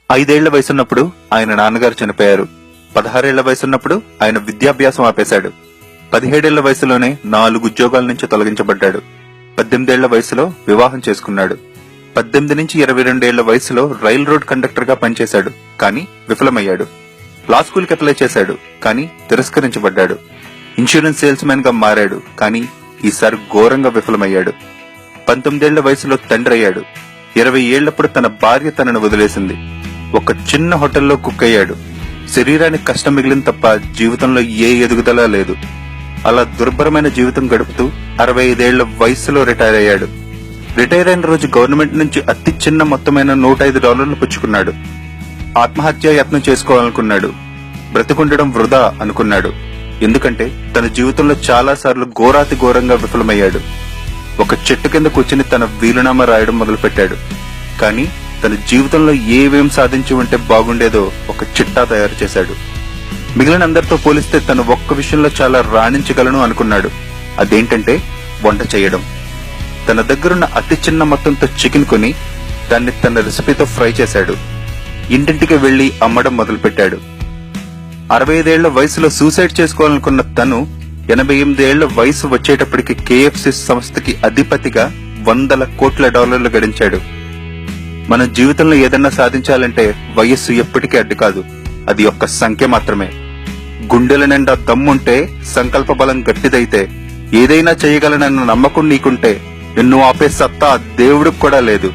5 ఏళ్ల వయసున్నప్పుడు ఆయన నాన్నగారు చనిపోయారు. 16 ఏళ్ల వయసున్నప్పుడు ఆయన విద్యాభ్యాసం ఆపేశాడు. 17 ఏళ్ల వయసులోనే 4 ఉద్యోగాల నుంచి తొలగించబడ్డాడు. 18 ఏళ్ల వయసులో వివాహం చేసుకున్నాడు. 18 నుంచి 22 ఏళ్ల వయసులో రైల్ రోడ్ కండక్టర్ గా పనిచేశాడు, కానీ విఫలమయ్యాడు. లా స్కూల్ కి అప్లై చేశాడు, కానీ తిరస్కరించబడ్డాడు. ఇన్సూరెన్స్ సేల్స్ మ్యాన్ గా మారాడు, కానీ ఈసారి ఘోరంగా విఫలమయ్యాడు. 19 ఏళ్ల వయసులో తండ్రి అయ్యాడు. 20 ఏళ్లప్పుడు తన భార్య తనను వదిలేసింది. ఒక చిన్న హోటల్లో కుక్ అయ్యాడు. శరీరానికి కష్టం మిగిలిన తప్ప జీవితంలో ఏ ఎదుగుదల లేదు. అలా దుర్భరమైన జీవితం గడుపుతూ 65 ఏళ్ల వయసులో రిటైర్ అయ్యాడు. రిటైర్ అయిన రోజు గవర్నమెంట్ నుంచి అతి చిన్న మొత్తమైన $105 పుచ్చుకున్నాడు. ఆత్మహత్యా యత్నం చేసుకోవాలనుకున్నాడు. బ్రతికుండడం వృధా అనుకున్నాడు. ఎందుకంటే తన జీవితంలో చాలా సార్లు ఘోరాతి ఘోరంగా విఫలమయ్యాడు. ఒక చెట్టు కింద కూర్చుని తన వీలునామా రాయడం మొదలుపెట్టాడు. కానీ తన జీవితంలో ఏవేం సాధించి ఉంటే బాగుండేదో ఒక చిట్టా తయారు చేశాడు. మిగిలిన అందరితో పోలిస్తే తను ఒక్క విషయంలో చాలా రాణించగలను అనుకున్నాడు. అదేంటంటే వంట చేయడం. తన దగ్గరున్న అతి చిన్న మొత్తంతో చికెన్ కొని దాన్ని తన రెసిపీతో ఫ్రై చేశాడు. ఇంటింటికి వెళ్లి అమ్మడం మొదలుపెట్టాడు. 65 ఏళ్ల వయసులో సూసైడ్ చేసుకోవాలనుకున్న తను 88 ఏళ్ల వయసు వచ్చేటప్పటికి KFC సంస్థకి అధిపతిగా $100 కోట్ల గడించాడు. మన జీవితంలో ఏదన్నా సాధించాలంటే వయస్సు ఎప్పటికీ అడ్డు కాదు, అది ఒక్క సంఖ్య మాత్రమే. గుండెల నిండా దమ్ముంటే, సంకల్ప బలం గట్టిదైతే, ఏదైనా చేయగలనన్న నమ్మకం నీకుంటే నిన్ను ఆపే సత్తా దేవుడికి కూడా లేదు.